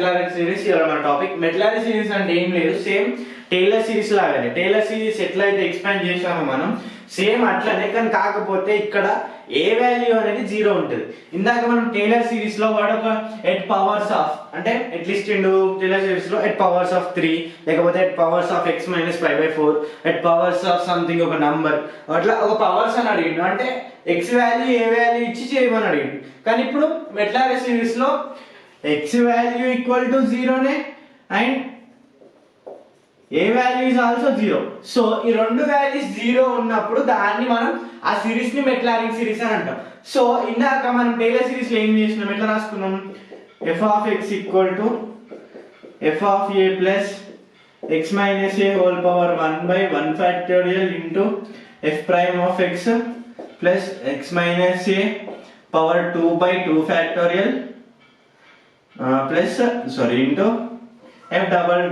మెట్లారిక్ series ఇవాళ మన topic. మెట్లారిక్ series అంటే ఏం లేదు, సేమ్ టేలర్ సిరీస్ లాగానే. టేలర్ సిరీస్ ఎట్లయితే ఎక్స్పాండ్ చేసామో మనం సేమ్ అట్లనే, కానీ కాకపోతే ఇక్కడ ఏ వాల్యూ అనేది జీరో ఉంటుంది. ఇందాక మనం టేలర్ సిరీస్ లో వాడు ఒక ఎట్ పవర్స్ ఆఫ్ అంటే ఎట్లీస్ట్ టేలర్ సిరీస్ లో ఎట్ పవర్స్ ఆఫ్ 3 లేకపోతే at powers of x - 5/4 at powers of something ఒక నంబర్ అట్లా ఒక పవర్స్ అని అడిగిండు. అంటే ఎక్స్ వాల్యూ ఏ వాల్యూ ఇచ్చి చేయమని అడిగిండు. కానీ ఇప్పుడు మెట్లారిక్ సిరీస్ లో x value equal to 0 ne and a value is also 0. So ఈ రెండు వాల్యూస్ 0 ఉన్నప్పుడు దాన్ని మనం ఆ సిరీస్ ని మెట్లారిక్ సిరీస్ అని అంటాం. సో ఇందాక మనం టేలర్ సిరీస్ లో ఏం చేసినాం, ఎట్లా రాసుకున్నాం, f of x equal to f of a plus x minus a whole power 1/1 factorial into f prime of x plus x minus a power 2/2 factorial into f double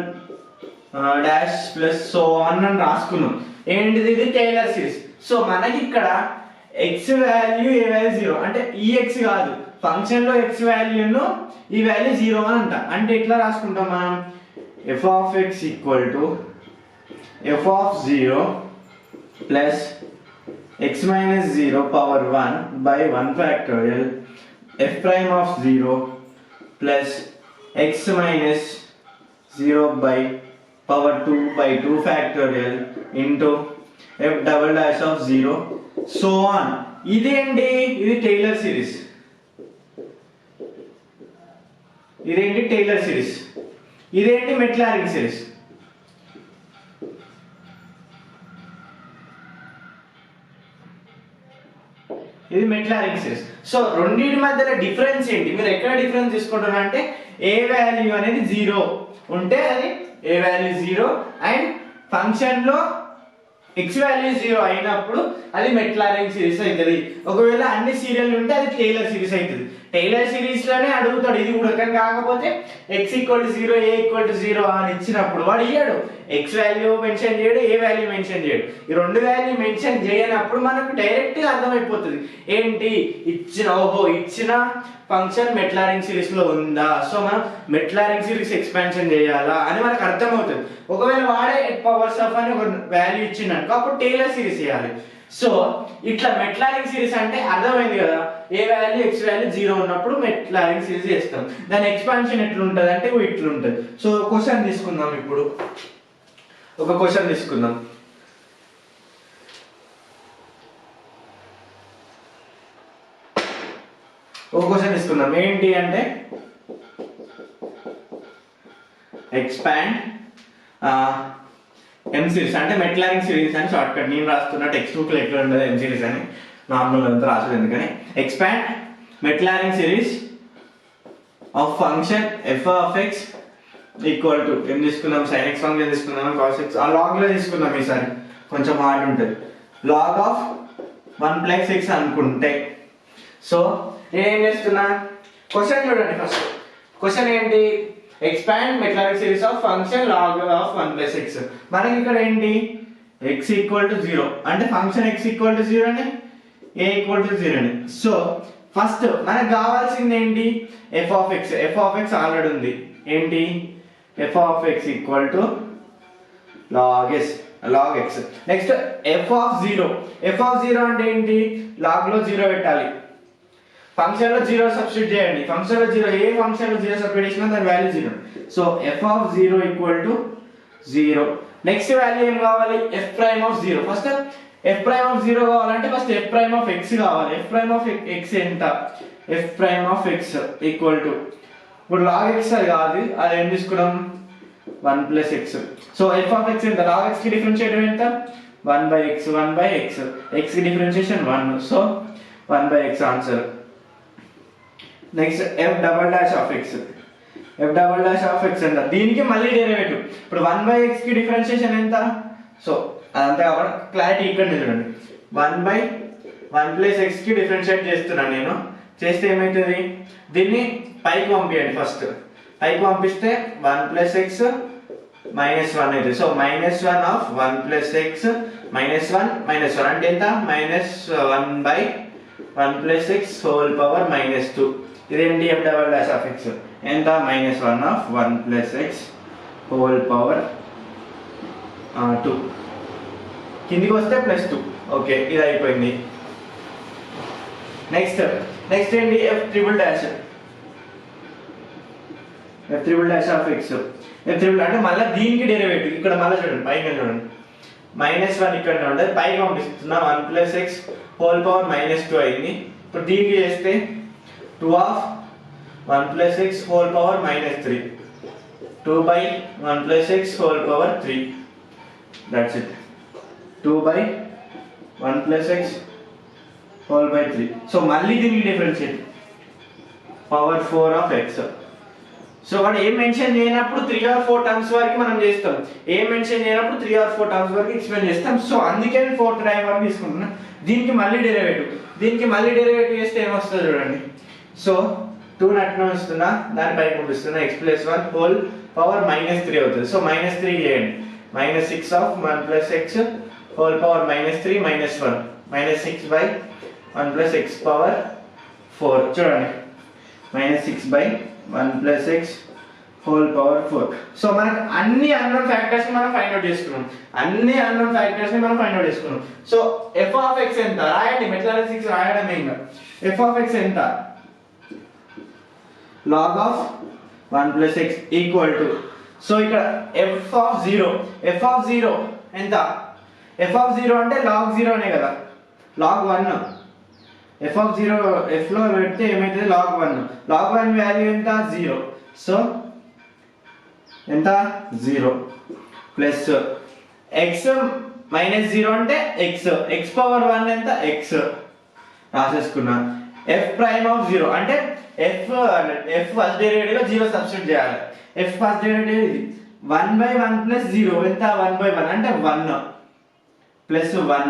dash plus so on అని రాసుకున్నాం. ఏంటిది, ఇది Taylor series. So మనకి ఇక్కడ x value ఏ value 0 అంటే ఈ x కాదు, function లో x వాల్యూను ఈ వాల్యూ 0 అని అంట. అంటే ఎట్లా రాసుకుంటాం మనం, f of x equal to f of 0 plus x minus 0 power 1/1 factorial f prime of 0 plus x minus 0 by power 2/2 factorial into f double dash of 0 so on. ఇదేంటి, ఇది టేలర్ సిరీస్. ఇదేంటి Taylor series, ఇదేంటి మెట్లారిక్ series. ఇది మెట్లారిక్ series. So రెండింటి మధ్యలో difference ఏంటి, మీరు ఎక్కడ డిఫరెన్స్ తీసుకుంటున్నారు అంటే ఏ వాల్యూ అనేది 0 ఉంటే అది ఏ వాల్యూ 0 అండ్ ఫంక్షన్ లో x వాల్యూ 0 అయినప్పుడు అది మెట్లారిక్ సిరీస్ అవుతుంది. ఒకవేళ అన్ని సీరియల్ ఉంటే అది టేలర్ సిరీస్ అవుతుంది. టేలర్ సిరీస్ లోనే అడుగుతాడు ఇది కూడా, కానీ కాకపోతే x = 0 a = 0 అని ఇచ్చినప్పుడు వాడు ఇయ్యాడు, x వాల్యూ మెన్షన్ చేయడు, ఏ వాల్యూ మెన్షన్ చేయడు. ఈ రెండు వాల్యూ మెన్షన్ చేయనప్పుడు మనకు డైరెక్ట్ గా అర్థమైపోతుంది ఏంటి ఇచ్చిన ఫంక్షన్ మెట్లారిక్ సిరీస్ లో ఉందా, సో మనం మెట్లారిక్ సిరీస్ ఎక్స్పాన్షన్ చేయాలా అని మనకు అర్థమవుతుంది. ఒకవేళ వాడే ఎట్ పవర్స్ ఆఫ్ అని ఒక వాల్యూ ఇచ్చిండనుకో అప్పుడు టేలర్ సిరీస్ చేయాలి. సో ఇట్లా మెట్లారిక్ సిరీస్ అంటే అర్థమైంది కదా, ఏ వాల్యూ x వాల్యూ 0 ఉన్నప్పుడు మెట్లారిక్ సిరీస్ చేస్తాం. దాని ఎక్స్పాన్షన్ ఎట్లుంటది అంటే ఇట్లుంటది. సో క్వశ్చన్ తీసుకుందాం, ఇప్పుడు ఒక క్వశ్చన్ తీసుకుందాం. ఏంటి అంటే ఎక్స్పాండ్ m సిరీస్ అంటే మెట్లారిక్ సిరీస్ అని షార్ట్ కట్. నేను రాస్తున్న టెక్స్ట్ బుక్ లో ఎట్లా ఉండదు m సిరీస్ అని, నార్మల్ అంతా రాసేది ఎందుకని. Expand Maclaurin series of function f of x equal to ఏం తీసుకుందాం, sin x ఫంక్షన్ తీసుకుందాం, cos x ఆ లాగ్ లో తీసుకుందాం. ఈసారి కొంచెం హార్డ్ ఉంటుంది. log of 1 + x అనుకుంటే, సో నేనేం చేస్తున్నా, క్వశ్చన్ చూడండి. ఫస్ట్ క్వశ్చన్ ఏంటి, expand Maclaurin series of function log of 1 + x. మనకి ఇక్కడ ఏంటి, x = 0 అంటే ఫంక్షన్ x = 0 అని a = 0 అని. సో ఫస్ట్ మనకు కావాల్సింది ఏంటి, f of x ఆల్రెడీ ఉంది. ఏంటి, f of x = log x. Next f of 0 అంటే ఏంటి, log లో 0 పెట్టాలి, ఫంక్షన్ లో 0 సబ్స్టిట్యూట్ చేయండి. ఫంక్షన్ లో 0 ఏ ఫంక్షన్ లో 0 సబ్స్టిట్యూట్ చేసినా దాని value 0. So f of 0 = 0. Next value ఏం కావాలి, f prime of 0. First f prime of 0 కావాలంటే first f prime of x కావాలి. f prime of x ఎంత, f prime of x = ఇప్పుడు log x అది కాదు, అది ఏం తీసుకున్నాం 1 + x. So f of x ఎంత, log x కి డిఫరెన్షియేట్ ఎంత 1/x. x కి differentiation 1, so 1/x answer. Next f double dash of x ఎంత, దీనికి మళ్ళీ డెరివేటివ్. ఇప్పుడు 1/x కి డిఫరెన్షియేషన్ ఎంత, సో అదంతా కాబట్టి క్లారిటీ ఇక్కడ చూడండి. 1/1 + x కి డిఫరెన్షియేట్ చేస్తున్నాను నేను. చేస్తే ఏమవుతుంది, దీన్ని పైకి పంపించండి. ఫస్ట్ పైకి పంపిస్తే 1 + x - 1 అవుతుంది. సో -1 of 1 + x -1 అంటే ఎంత, -1/1 + x whole power -2. ఇదేంటి f double dash of x. ఎంత -1 of 1 plus X whole power 2. కిందికి వస్తే +2. ఓకే, ఇది అయిపోయింది. నెక్స్ట్ ఏంటి, f triple dash of x. f triple అంటే మళ్ళీ దీనికి డెరివేటివ్ ఇక్కడ మళ్ళీ చూడండి, పైన చూడండి -1 ఇక్కడ ఉంటుంది, పైకి పంపిస్తున్నా 1 ప్లస్ ఎక్స్ హోల్ పవర్ -2 అయింది. ఇప్పుడు దీనికి చేస్తే 2 of 1 plus X whole power -3, 2/1 plus X whole power 3. That's it. 2/1 plus X whole by 3. So మళ్ళీ దీనికి differentiate power 4 of X. So వాడు ఏం మెన్షన్ చేయనప్పుడు 3 or 4 టర్మ్స్ వరకు మనం చేస్తాం, ఏం మెన్షన్ చేయనప్పుడు 3 or 4 టర్మ్స్ వరకు ఎక్స్ప్లెయిన్ చేస్తాం. సో అందుకే నేను 4th టైం వరకు తీసుకుంటున్నా. దీనికి మళ్ళీ డెరివేటివ్ చేస్తే ఏమొస్తుంది చూడండి. సో 2 నట్ను వస్తున్నా, దాని పైకి పంపిస్తున్నా, x ప్లస్ 1 హోల్ పవర్ -3 అవుతుంది. సో -3 చేయండి, -6 of 1 plus X whole power -3 -1 -6/1 plus X power 4. చూడండి, -6/1 plus X whole power 4. So మనకు అన్ని అన్నోన్ ఫ్యాక్టర్స్ ని మనం ఫైండ్ అవుట్ చేసుకున్నాం. సో f ఆఫ్ x ఎంత రాయండి, మెట్లారిస్ 6 రాయడమే. ఇంకా f ఆఫ్ x ఎంత, log of 1 plus X equal to, so ఇక్కడ f ఆఫ్ 0 ఎంత, f ఆఫ్ 0 అంటే log 0 అనే కదా, log 1. f ఆఫ్ 0 f లో పెడితే ఏమైతుంది, log 1 వాల్యూ ఎంత 0. సో ఎంత 0 ప్లస్ x -0 అంటే x పవర్ 1 ఎంత x రాసేసుకున్నా. f ప్రైమ్ ఆఫ్ 0 అంటే f ఫస్ట్ డెరివేటివ్ లో 0 సబ్స్టిట్యూట్ చేయాలి. f ఫస్ట్ డెరివేటివ్ ఇది 1/1 ప్లస్ 0 ఎంత 1/1 అంటే 1 plus 1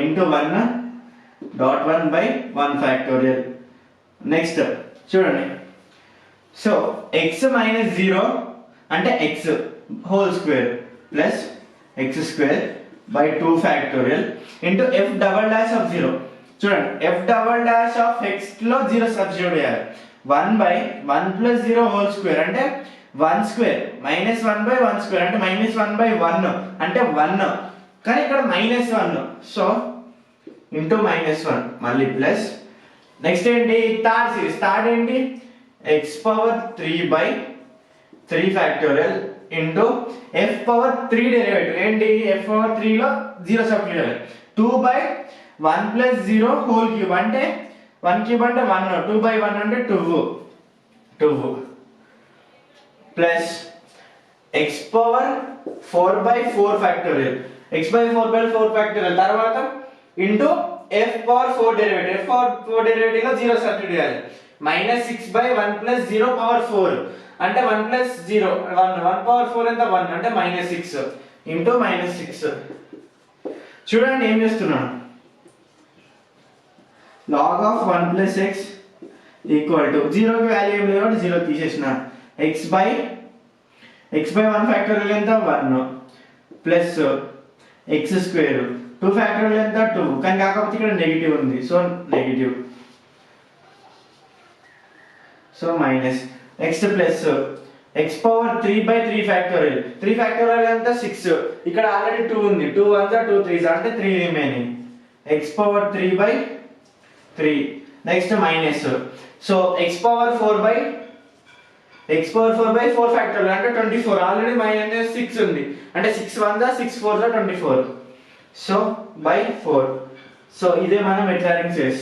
into 1 dot 1/1 factorial. Next చూడండి, సో x -0 అంటే x whole square plus x² by 2 factorial into f double dash of 0. చూడండి, f double dash of x లో 0 substitute చేయాలి. 1/1 ప్లస్ 0 హోల్ స్క్వేర్ అంటే 1 square -1/1 square అంటే -1/1 అంటే 1, కానీ ఇక్కడ -1. సో ఇంటూ -1 మళ్ళీ ప్లస్. నెక్స్ట్ ఏంటి, థర్డ్ ఏంటి, x power 3/3 factorial into f power 3 derivative ఏంటి, f పవర్ 3 లో 0 సబ్స్టిట్యూట్ చేయాలి. 2/1 ప్లస్ 0 హోల్ క్యూబ్ అంటే 1 క్యూబ్ అంటే 1, 2/1 అంటే 2 plus x power 4/4 factorial, x/4/4 factorial తర్వాత into f power 4 derivative, f power 4 derivative లో 0 సబ్స్టిట్యూట్ చేయాలి. -6/1 ప్లస్ 0 పవర్ 4 అంటే 1 ప్లస్ 0 1 పవర్ 4 ఎంత 1 అంటే -6 ఇంటూ -6. చూడండి ఏం చేస్తున్నాను, log of 1 plus X equal to 0 కి వాల్యూ ఏం లేదు కాబట్టి 0 తీసేసిన, x/1 ఫ్యాక్టోరియల్ ఎంత 1 ప్లస్ x², 2 ఫ్యాక్టోరియల్ ఎంత 2, కానీ కాకపోతే ఇక్కడ నెగిటివ్ ఉంది, so negative, so minus. Next plus x power 3/3 factorial, 3 factorial ఎంత 6, ఇక్కడ ఆల్రెడీ 2 ఉంది, 2 1 2 3 అంటే 3 remaining, x power 3/3. Next minus, so x power 4/4 factorial అంటే 24, ఆల్రెడీ -6 ఉంది అంటే 6 1 6 4 24, సో బై 4. సో ఇదే మనం ఎట్లా చేస్తాం.